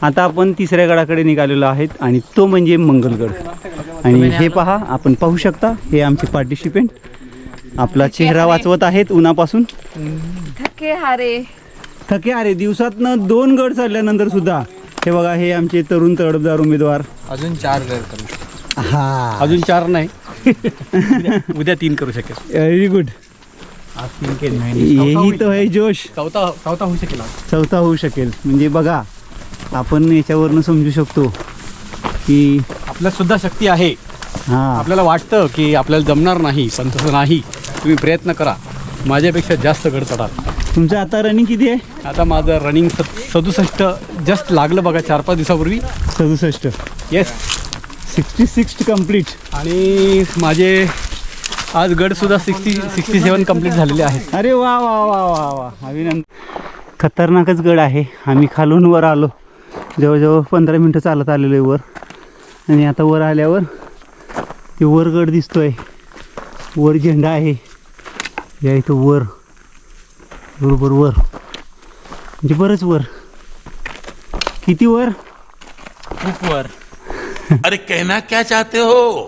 आता आपण तिसऱ्या गडाकडे निघालेलो आहेत आणि तो म्हणजे मंगलगड. आणि हे पहा, आपण पाहू शकता, हे आमचे पार्टिसिपेंट आपला चेहरा वाचवत आहेत उन्हापासून. थके हारे दिवसातनं 2 गड चढल्यानंतर सुद्धा. हे बघा, हे आमचे तरुण तडफदार उमेदवार. अजून 4 गड करू शकतो. हा, अजून 4 नाही. उद्या 3 करू शकेल. Very good. यही तो है जोश. चौथा होऊ शकेल. चौथा होऊ शकेल. म्हणजे बघा, आपण याच्यावरनं समजू शकतो की आपल्यात सुद्धा शक्ती आहे. हां, आपल्याला वाटतं की आपल्याला जमणार नाही, पण तसं नाही. तुम्ही प्रयत्न करा, माझ्यापेक्षा जास्त गड चढा. तुमचं आता रनिंग किती आहे? आता माझं रनिंग 67 जस्ट लागलं बघा 4-5 दिवसापूर्वी. 67. येस. 66 कंप्लीट. आणि माझे आज गडसुद्धा 67 कंप्लीट झालेले आहेत. अरे वा वा वा वा वा, अभिनंदन. खतरनाकच गड आहे. आम्ही खालून वर आलो, जवळजवळ 15 मिनटं चालत आलेलो आहे वर. आणि आता वर आल्यावर ते वर गड दिसतोय. वर झेंडा आहे या इथं वर, बरोबर वर, म्हणजे बरंच वर. किती वर? खूप वर. अरे कहना क्या चाहते हो?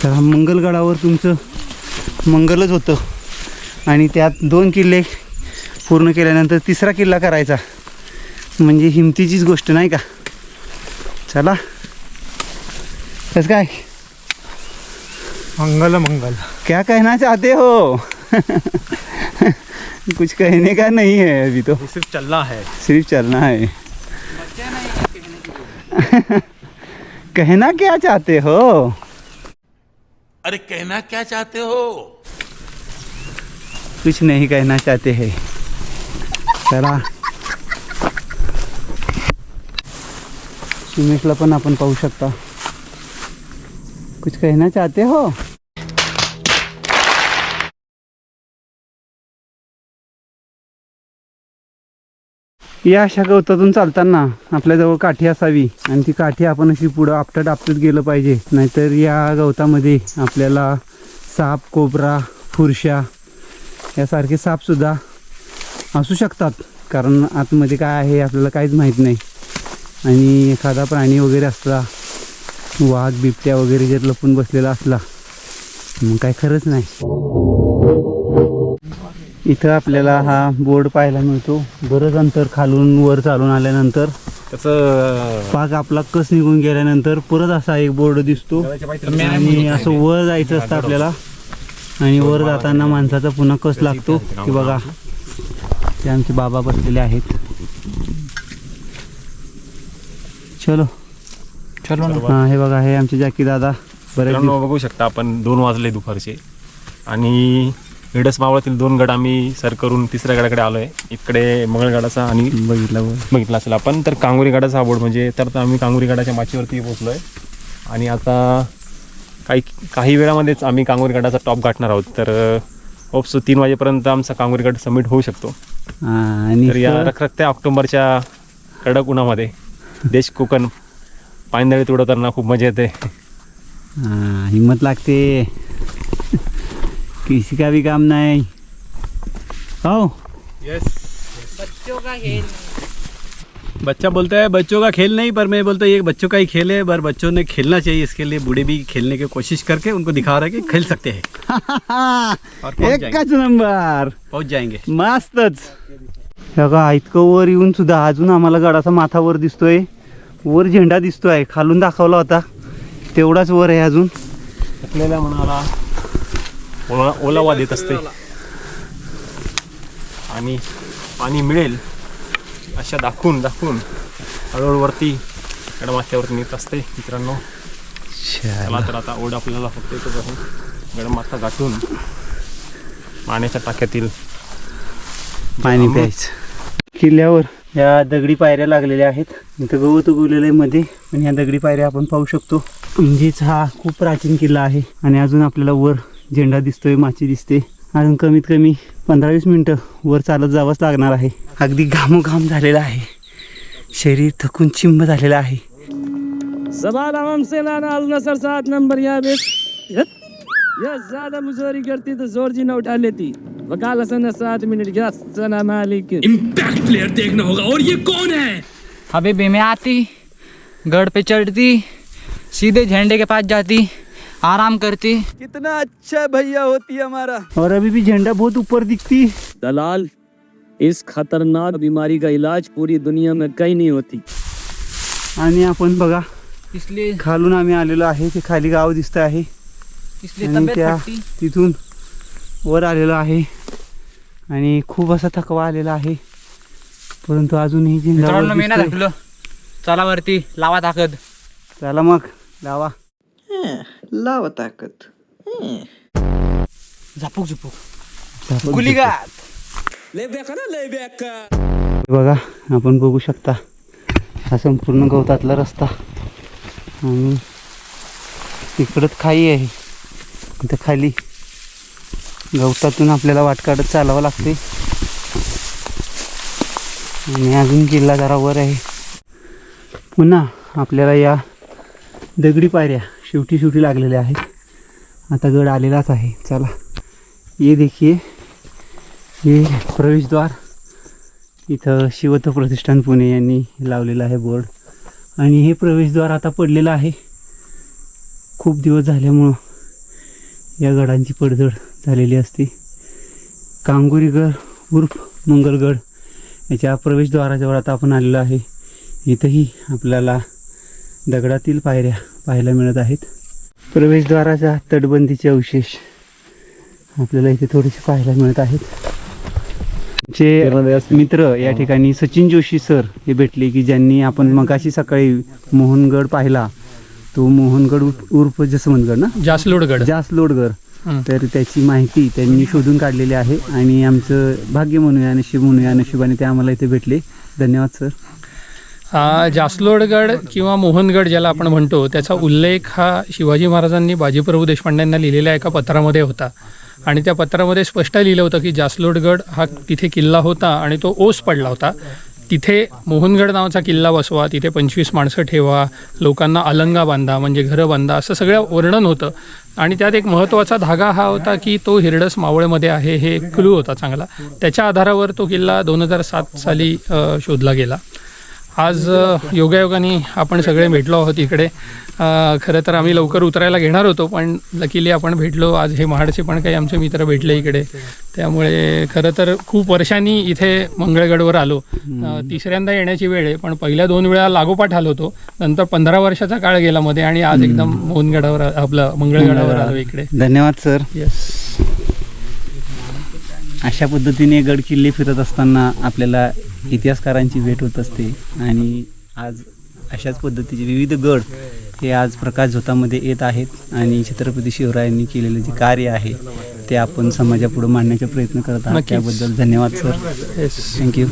तर मंगलगडावर तुमचं मंगलच होतं. आणि त्यात 2 किल्ले पूर्ण केल्यानंतर 3रा किल्ला करायचा म्हणजे हिमतीचीच गोष्ट नाही का? चला, कसं काय? मंगल. क्या कहना चाहते हो? कुछ कहने का नहीं है अभी तो, सिर्फ चलना है. सिर्फ चलना है. कहना क्या चाहते हो? अरे कहना क्या चाहते हो? कुछ नहीं कहना चाहते हैं. चला, सुमेशला पण आपण पाहू शकता. कुछ कहना चाहते हो? या अशा गवतातून चालताना आपल्याजवळ काठी असावी आणि ती काठी आपण अशी पुढं आपटत आपटत गेलं पाहिजे. नाहीतर या गवतामध्ये आपल्याला साप, कोबरा, फुरशा यासारखे सापसुद्धा असू शकतात. कारण आतमध्ये काय आहे आपल्याला काहीच माहीत नाही. आणि एखादा प्राणी वगैरे असला, वाघ, बिबट्या वगैरे जर लपून बसलेला असला, मग काय खरंच नाही. इथं आपल्याला हा बोर्ड पाहायला मिळतो. बरंच अंतर खालून वर चालून आल्यानंतर त्याचं पाक आपला कस निघून गेल्यानंतर परत असा एक बोर्ड दिसतो. आणि असं वर जायचं असतं आपल्याला. आणि वर जाताना माणसाचा पुन्हा कस लागतो की बघा, ते आमचे बाबा बसलेले आहेत. चलो ना. हां, हे बघा, हे आमचे जाकी दादा. बरेच बघू शकता आपण 2 वाजले दुपारचे. आणि एडस मावळातील 2 गड आम्ही सर करून 3ऱ्या गडाकडे आलो आहे. इकडे मंगळगडाचा आणि बघितला असेल आपण तर कांगोरी गडाचा हा बोर्ड म्हणजे. तर आम्ही कांगोरी गडाच्या माचीवरती पोहोचलो आहे. आणि आता काही वेळामध्येच आम्ही कांगोरी गडाचा टॉप गाठणार आहोत. तर होप्सो 3 वाजेपर्यंत आमचा कांगोरी गड समिट होऊ शकतो. आणि तर या रखरखत्या ऑक्टोबरच्या कडक उन्हामध्ये देश कोकण पायंदळी उडवताना खूप मजा येते. हिम्मत लागते. किसी का भी काम नहीं. हो, बच्चा बोलता है बच्चों का खेल नहीं, पर मैं बोलता हूँ ये बच्चों का ही खेल है. पर बच्चों ने खेलना चाहिए. इसके लिए बूढ़े भी खेलने की कोशिश करके उनको दिखा रहे हैं कि खेल सकते हैं. और एकच नंबर. पहुंच जाएंगे. मस्तच. बघा, इतकं वर येऊन सुद्धा अजून आम्हाला गडाचा माथा वर दिसतोय. वर झेंडा दिसतोय. खालून दाखवला होता तेवढाच वर आहे अजून. आपल्याला म्हणाला ओलावा देत असते. आणि पाणी मिळेल अशा दाखवून हळूहळू वरती गडमाथ्यावरती नेत असते मित्रांनो. चला तर आता ओढ आपल्याला फक्त एकच आहे, गडमाथा गाठून पाण्याच्या टाक्यातील पाणी प्यायचं. किल्ल्यावर या दगडी पायऱ्या लागलेल्या आहेत. इथं गवत उगवलेलं आहे मध्ये. आणि ह्या दगडी पायऱ्या आपण पाहू शकतो. म्हणजेच हा खूप प्राचीन किल्ला आहे. आणि अजून आपल्याला वर झेंडा दिसतोय, माची दिसते. अजून कमीत कमी 15-20 मिनटं वर चालत जावंच लागणार आहे. अगदी घामोघाम झालेला आहे. शरीर थकून चिंब झालेलं आहे. सवाल आवाम से लाना अल नसर 7 नंबर यहाँ पे यह ज्यादा मुजोरी करती तो जोर जी न उठा लेती. वकाल हसन 7 मिनट गया. सलाम अलैकुम. इम्पैक्ट प्लेयर देखना होगा. और ये कौन है? हबीबी में आती, गढ़ पे चढ़ती, सीधे झंडे के पास जाती, आराम करती। कितना अच्छा भैया होती हमारा। और अभी भी झंडा बहुत ऊपर दिखती। दलाल, इस खतरनाक बीमारी का इलाज पूरी दुनिया में कहीं नहीं होती। आणि आपण बघा इसलिए खालून आम्ही आलेलो आहे, ते खाली गाव दिसत आहे इसलिए आणि तबीयत त्या फटती। तिथून वर आलेलो आहे आणि खूप असा थकवा आलेला आहे, परंतु अजूनही झेंडा मित्रांनो वर मी ना दिसतोय. थकलो, चला वरती लावा ताकद। चला मग लावा. लावा ताकद. झापूक झुपूक गुलीगात। बघा आपण बघू शकता हा संपूर्ण गवतातला रस्ता आणि तिकडंच खाई आहे. इथं खाली गवतातून आपल्याला वाट काढत चालावं लागते आणि अजून किल्ला जरा वर आहे. पुन्हा आपल्याला या दगडी पायऱ्या शेवटी लागलेल्या आहेत. आता गड आलेलाच आहे. चला ये देखिए, हे प्रवेशद्वार. इथं शिवत्व प्रतिष्ठान पुणे यांनी लावलेलं आहे बोर्ड आणि हे प्रवेशद्वार आता पडलेलं आहे. खूप दिवस झाल्यामुळं या गडांची पडझड झालेली असते. कांगोरीगड उर्फ मंगलगड याच्या प्रवेशद्वाराजवळ आता आपण आलेलो आहे. इथंही आपल्याला दगडातील पायऱ्या पाहायला मिळत आहेत. प्रवेशद्वाराच्या तटबंदीचे अवशेष आपल्याला इथे थोडेसे पाहायला मिळत आहेत. चे मित्र या ठिकाणी सचिन जोशी सर हे भेटले की ज्यांनी आपण मगाशी सकाळी मोहनगड पाहिला, तो मोहनगड उर्फ जसवंतगड ना, जासलोडगड. तर त्याची माहिती त्यांनी शोधून काढलेली आहे आणि आमचं भाग्य म्हणूया, नशीब म्हणूया, नशिबाने ते आम्हाला इथे भेटले. धन्यवाद सर. जासलोडगड किंवा मोहनगड ज्याला आपण म्हणतो त्याचा उल्लेख हा शिवाजी महाराजांनी बाजीप्रभू देशपांड्यांना लिहिलेल्या एका पत्रामध्ये होता आणि त्या पत्रामध्ये स्पष्ट लिहिलं होतं की जासलोडगड हा तिथे किल्ला होता आणि तो ओस पडला होता. तिथे मोहनगड नावाचा किल्ला बसवा, तिथे 25 माणसं ठेवा, लोकांना अलंगा बांधा म्हणजे घरं बांधा, असं सगळं वर्णन होतं. आणि त्यात एक महत्त्वाचा धागा हा होता की तो हिरडस मावळमध्ये आहे, हे क्लू होता चांगला. त्याच्या आधारावर तो किल्ला 2007 साली शोधला गेला. आज योगायोगाने आपण सगळे भेटलो आहोत इकडे. खरं तर आम्ही लवकर उतरायला घेणार होतो, पण लकीली आपण भेटलो. आज हे महाडचे पण काही आमचे मित्र भेटले इकडे, त्यामुळे खरं तर खूप वर्षांनी इथे मंगळगडवर आलो. तिसऱ्यांदा येण्याची वेळ आहे, पण पहिल्या 2 वेळा लागोपाठ आलो होतो. नंतर 15 वर्षाचा काळ गेला मध्ये आणि आज एकदम मोहनगडावर आपलं मंगळगडावर आलो इकडे. धन्यवाद सर. येस. अशा पद्धतीने गड किल्ले फिरत असताना आपल्याला इतिहासकारांची भेट होत असते आणि आज अशाच पद्धतीचे विविध गड हे आज प्रकाश झोतामध्ये येत आहेत आणि छत्रपती शिवरायांनी केलेलं जे कार्य आहे ते आपण समाजापुढे मांडण्याचा प्रयत्न करत आहात. त्याबद्दल धन्यवाद सर. थँक्यू.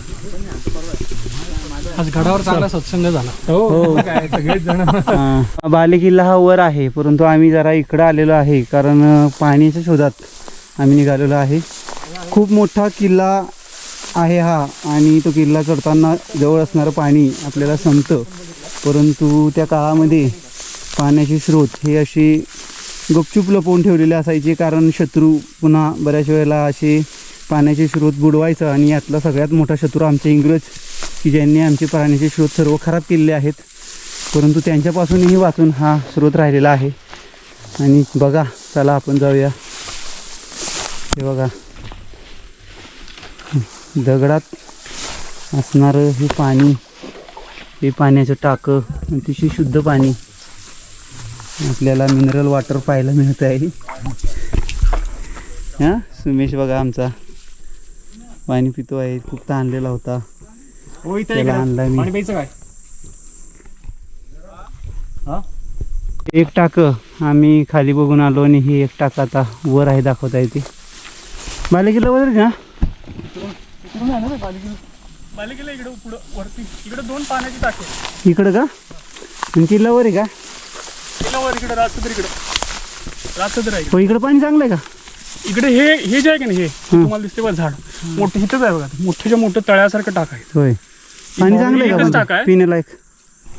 आज गडावर चांगला सत्संग झाला. हो काय सगळेच जण. बालेकिल्ला हा वर आहे, परंतु आम्ही जरा इकडं आलेलो आहे कारण पाण्याच्या शोधात आम्ही निघालेलो आहे. खूप मोठा किल्ला आहे हा आणि तो किल्ला चढताना जवळ असणारं पाणी आपल्याला संपतं, परंतु त्या काळामध्ये पाण्याचे स्रोत हे असे गुपचूप लपवून ठेवलेले असायचे कारण शत्रू पुन्हा बऱ्याच वेळेला असे पाण्याचे स्रोत बुडवायचं आणि यातला सगळ्यात मोठा शत्रू आमचे इंग्रज की ज्यांनी आमचे पाण्याचे स्रोत सर्व खराब केलेले आहेत, परंतु त्यांच्यापासूनही वाचून हा स्रोत राहिलेला आहे. आणि बघा, चला आपण जाऊया. हे बघा, दगडात असणारं हे पाणी, हे पाण्याचं टाकं अतिशय शुद्ध पाणी आपल्याला मिनरल वॉटर पाहायला मिळत आहे. हां, सुमेश बघा आमचा पाणी पितो आहे. खूप ताणलेला होता, त्याला आणला मी. एक टाकं आम्ही खाली बघून आलो आणि हे एक टाकं आता वर आहे, दाखवता येते. बालेकिल्ला वर ना, बालेकिल्ला इकडे पुढं वरती, इकडे 2 पाण्याची टाके. इकडं का? आणि किल्ल्यावर आहे का? किल्ल्यावर इकडे राजसदर, इकडे राजसदर आहे. हो, इकडं पाणी चांगलं आहे का? इकडे हे जे आहे का नाही, हे तुम्हाला दिसते बघ झाड मोठे, इथंच आहे बघा, मोठ्याच्या मोठं तळ्यासारखं टाक आहे. होय, पाणी चांगलं आहे टाक का आहे? पिण्यालायक?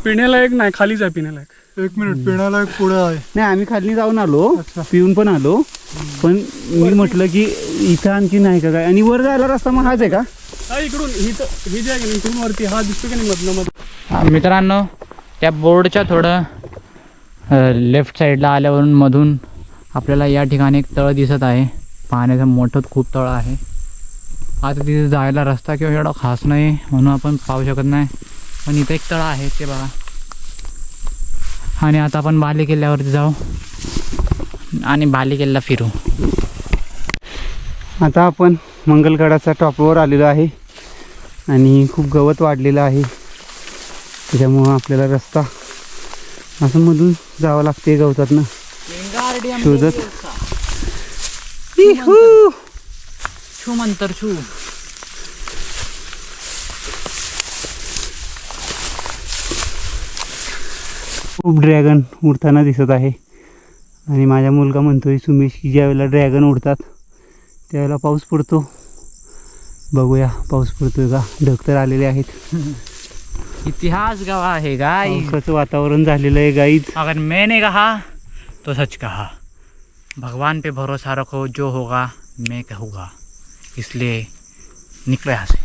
पिण्यालायक नाही, खालीच आहे पिण्यालायक. 1 मिनिट, पिण्यालायक पुढे आहे. नाही, आम्ही खाली जाऊन आलो, पिऊन पण आलो, पण मी म्हटलं की इथं आणखी नाही का काय. आणि वर जायला रस्ता मग हाच आहे का? इकडून हे जे आहे का नाही, इकडून वरती हा दिसतो का नाही मधनं मित्रांनो, त्या बोर्डच्या थोडं लेफ्ट साईडला आल्यावरून मधून आपल्याला या ठिकाणी एक तळ दिसत आहे. पाण्याचं मोठं खूप तळ आहे. आता तिथे जायला रस्ता किंवा एवढा खास नाही म्हणून आपण पाहू शकत नाही, पण इथं एक तळ आहे ते बघा. आणि आता आपण बाले किल्ल्यावरती जाऊ आणि बाले किल्ला फिरू. आता आपण मंगलगडाच्या टॉपवर आलेलो आहे आणि खूप गवत वाढलेलं आहे, त्याच्यामुळं आपल्याला रस्ता असं मधून जावं लागते गवतातनं शोधत. छू मंतर छू. खूप ड्रॅगन उडताना दिसत आहे आणि माझा मुलगा म्हणतोय सुमेश की ज्या वेळेला ड्रॅगन उडतात त्यावेळेला पाऊस पडतो. बघूया पाऊस पडतोय का. ढग तर आलेले आहेत. इतिहास गवाह है गाइस. पावसाचं वातावरण झालेलं आहे गाईज. अगर मैंने कहा तो सच कहा. भगवान पे भरोसा रखो, जो होगा मैं कहूँगा. इसलिए निकले यहाँ से.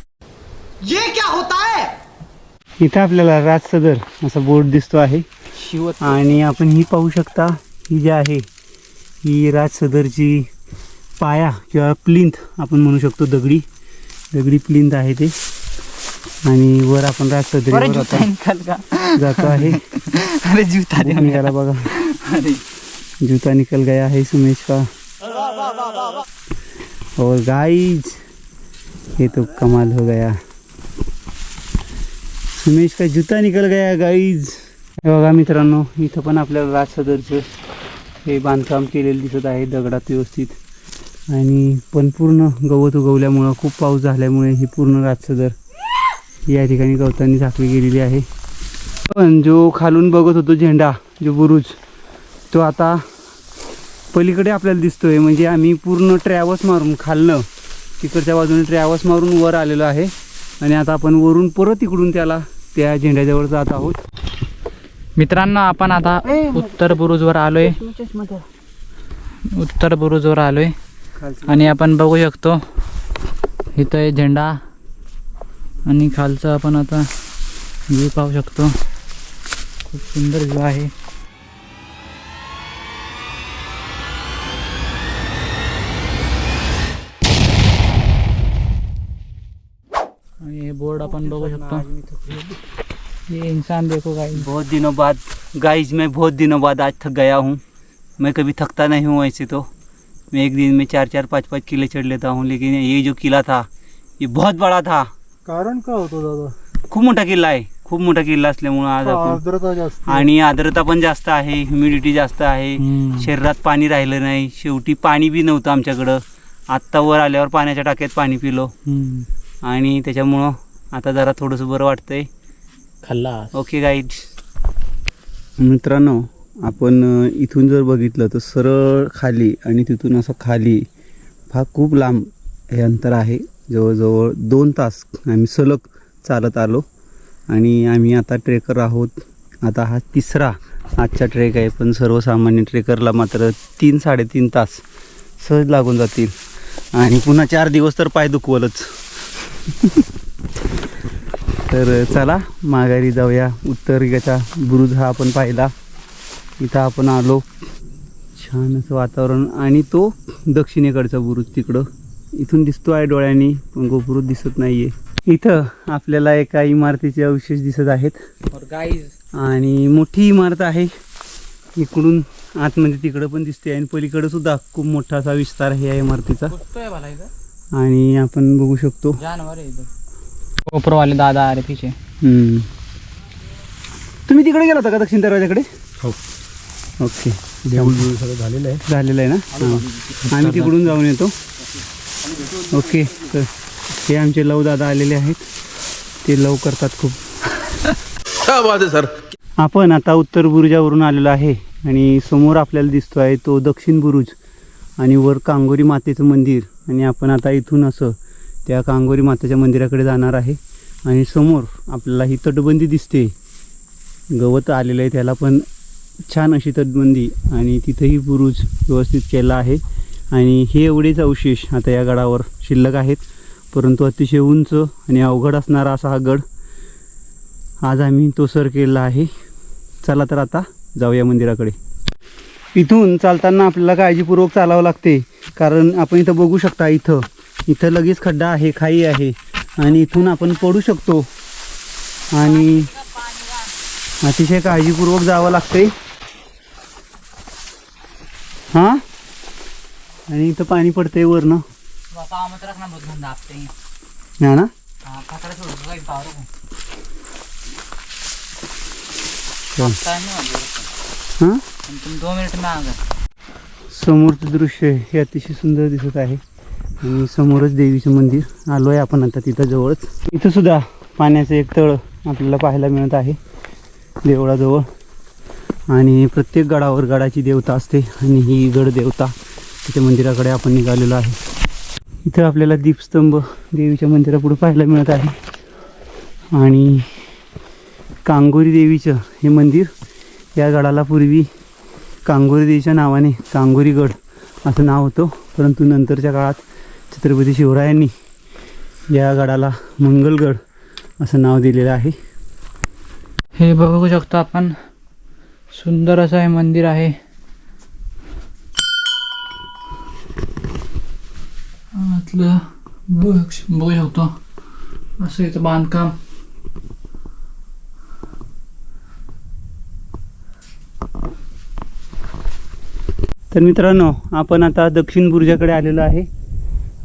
इथं आपल्याला राज सदर असा बोर्ड दिसतो आहे शिवत आणि आपण ही पाहू शकता. ही जी आहे ही राज सदरची पाया किंवा प्लिंथ आपण म्हणू शकतो. दगडी प्लिंथ आहे ते. आणि वर आपण राज सदरीवर आता निकल का. जातो आहे. अरे जूता दे निघाला बघा. जूता निकल गया है सुमेश का. और गाइज ये तो कमाल हो गया. सुमेश का जूता निकल गया गाइज. हे बघा मित्रांनो, इथं पण आपल्याला राज सदरचं हे बांधकाम केलेलं दिसत आहे दगडात व्यवस्थित. आणि पण पूर्ण गवत उगवल्यामुळं खूप पाऊस झाल्यामुळे ही पूर्ण राज सदर या ठिकाणी गवतांनी झाकली गेलेली आहे. पण जो खालून बघत होतो झेंडा, जो बुरुज, तो आता पलीकडे आपल्याला दिसतोय. म्हणजे आम्ही पूर्ण ट्रॅव्हर्स मारून खालनं तिकडच्या बाजूने ट्रॅव्हर्स मारून वर आलेलो आहे आणि आता आपण वरून परत इकडून त्या झेंड्याजवळ जात आहोत. मित्रांनो, आपण आता उत्तर बुरुजवर आलोय. उत्तर बुरुजवर आलोय आणि आपण बघू शकतो इथं आहे झेंडा आणि खालचं आपण आता व्ह्यू पाहू शकतो. खूप सुंदर व्ह्यू आहे. आणि हे बोर्ड आपण बघू शकतो. ये इंसान देखो गाइस. बहुत दिनों बाद गाइज, मैं बहुत दिनों बाद आज थक गया हूँ. मैं कभी थकता नहीं हूँ वैसे तो. मैं एक दिन में 4-4, 5-5 किले चढ़ लेता हूँ, लेकिन ये जो किला था ये बहुत बड़ा था. कारण का होतो दादा? खूप मोठा किल्ला आहे. खूप मोठा किल्ला असल्यामुळं आज आपण आर्द्रता जास्त आहे. आणि आर्द्रता पण जास्त आहे, ह्युमिडिटी जास्त आहे. शरीरात पाणी राहिलं नाही. शेवटी पाणी बी नव्हतं आमच्याकडं. आत्ता वर आल्यावर पाण्याच्या टाक्यात पाणी पिलो आणि त्याच्यामुळं आता जरा थोडंसं बरं वाटतंय. खल्लास. Okay guide. मित्रांनो, आपण इथून जर बघितलं तर सरळ खाली आणि तिथून असं खाली हा खूप लांब हे अंतर आहे. जवळजवळ 2 तास आम्ही सलग चालत आलो आणि आम्ही आता ट्रेकर आहोत. आता हा 3रा आजचा ट्रेक आहे. पण सर्वसामान्य ट्रेकरला मात्र 3-3.5 तास सहज लागून जातील आणि पुन्हा 4 दिवस तर पाय दुखवलच. तर चला माघारी जाऊया. उत्तरेचा बुरुज हा आपण पाहिला. इथं आपण आलो. छान असं वातावरण आणि तो दक्षिणेकडचा बुरुज तिकडं इथून दिसतो आहे डोळ्यांनी, पण गोपुरुज दिसत नाही आहे. इथं आपल्याला एका इमारतीचे अवशेष दिसत आहेत आणि मोठी इमारत आहे. इकडून आतमध्ये तिकडं पण दिसते आणि पलीकडं सुद्धा खूप मोठा असा विस्तार आहे या इमारतीचा. आणि आपण बघू शकतो गोप्रो वाले दादा अरे पीछे. तुम्ही तिकडे गेला होता का दक्षिण दरवाजाकडे? हो. ओके, सगळं झालेलं आहे. झालेलं आहे ना. हां, आम्ही तिकडून जाऊन येतो. ओके, तर हे आमचे लव दादा आलेले आहेत. ते लव करतात खूप. क्या बात है सर. आपण आता उत्तर बुरुजावरून आलेलो आहे आणि समोर आपल्याला दिसतो आहे तो दक्षिण बुरुज आणि वर कांगोरी मातेचं मंदिर. आणि आपण आता इथून असं त्या कांगोरी मातेच्या मंदिराकडे जाणार आहे. आणि समोर आपल्याला ही तटबंदी दिसते. गवत आलेलं आहे त्याला, पण छान अशी तटबंदी आणि तिथंही बुरुज व्यवस्थित केला आहे. आणि हे एवढेच अवशेष आता या गडावर शिल्लक आहेत. परंतु अतिशय उंच आणि अवघड असणारा असा हा गड आज आम्ही तो सर केला आहे. चला तर आता जाऊया मंदिराकडे. इथून चालताना आपल्याला काळजीपूर्वक चालावं लागते, कारण आपण इथं बघू शकता, इथं लगेच खड्डा आहे, खाई आहे आणि इथून आपण पडू शकतो आणि अतिशय काळजीपूर्वक जावं लागते. हां, आणि इथं पाणी पडतंय वरनं. हा ना, हां, समोरचं दृश्य हे अतिशय सुंदर दिसत आहे आणि समोरच देवीचं मंदिर आलो आहे आपण आता तिथं जवळच. इथं सुद्धा पाण्याचं एक तळ आपल्याला पाहायला मिळत आहे देवळाजवळ. आणि प्रत्येक गडावर गडाची देवता असते आणि ही गड देवता तिथे मंदिराकडे आपण निघालेलो आहे. इथं आपल्याला दीपस्तंभ देवीच्या मंदिरापुढे पाहायला मिळत आहे. आणि कांगोरी देवीचं हे मंदिर, या गडाला पूर्वी कांगोरी देवीच्या नावाने कांगोरीगड असं नाव होतं, परंतु नंतरच्या काळात छत्रपती शिवरायांनी या गडाला मंगलगड असं नाव दिलेलं आहे. हे बघू शकतो आपण, सुंदर असं हे मंदिर आहे. आतलं बघू शकतो असं इथं बांधकाम. तर मित्रांनो, आपण आता दक्षिण बुर्जाकडे आलेलो आहे.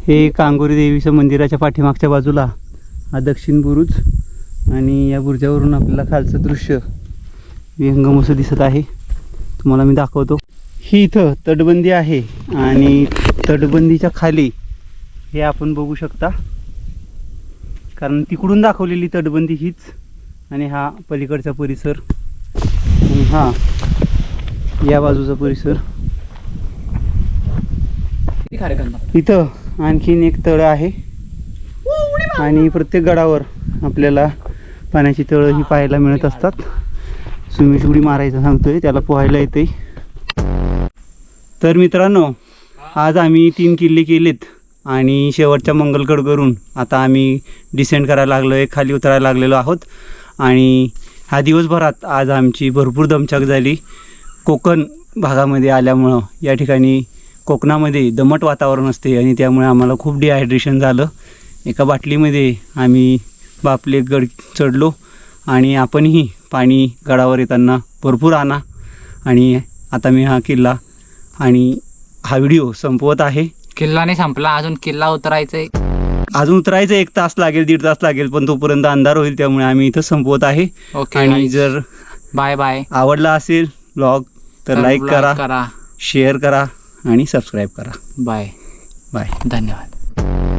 हे कांगोरी देवीचं मंदिराच्या पाठीमागच्या बाजूला हा दक्षिण बुरुज आणि या बुर्जावरून आपल्याला खालचं दृश्य विहंगम असं दिसत आहे. तुम्हाला मी दाखवतो. ही इथं तटबंदी आहे आणि तटबंदीच्या खाली हे आपण बघू शकता, कारण तिकडून दाखवलेली तटबंदी हीच आणि हा पलीकडचा परिसर आणि हा या बाजूचा परिसर. इथं आणखीन एक तळ आहे आणि प्रत्येक गडावर आपल्याला पाण्याची तळं ही पाहायला मिळत असतात. सुमेश उडी मारायचं सांगतोय, त्याला पोहायला येते. तर मित्रांनो, आज आम्ही 3 किल्ले केलेत आणि शेवटच्या मंगलगड करून आता आम्ही डिसेंड करायला लागलो आहे, खाली उतरायला लागलेलो आहोत. आणि ह्या दिवसभरात आज आमची भरपूर दमछाक झाली. कोकण भागामध्ये आल्यामुळं या ठिकाणी कोकणामध्ये दमट वातावरण असते आणि त्यामुळे आम्हाला खूप डिहायड्रेशन झालं. एका बाटलीमध्ये आम्ही बापले गड चढलो आणि आपणही पाणी गडावर येताना भरपूर आणा. आणि आता मी हा किल्ला आणि हा व्हिडिओ संपवत आहे. किल्ला नाही संपला अजून, किल्ला उतरायचंय. अजून उतरायचं 1 तास लागेल, 1.5 तास लागेल, पण तोपर्यंत अंधार होईल. त्यामुळे आम्ही इथं संपवत आहे. ओके, आणि जर बाय बाय आवडला असेल ब्लॉग तर लाईक करा, शेअर करा आणि सबस्क्राईब करा. Bye bye. धन्यवाद.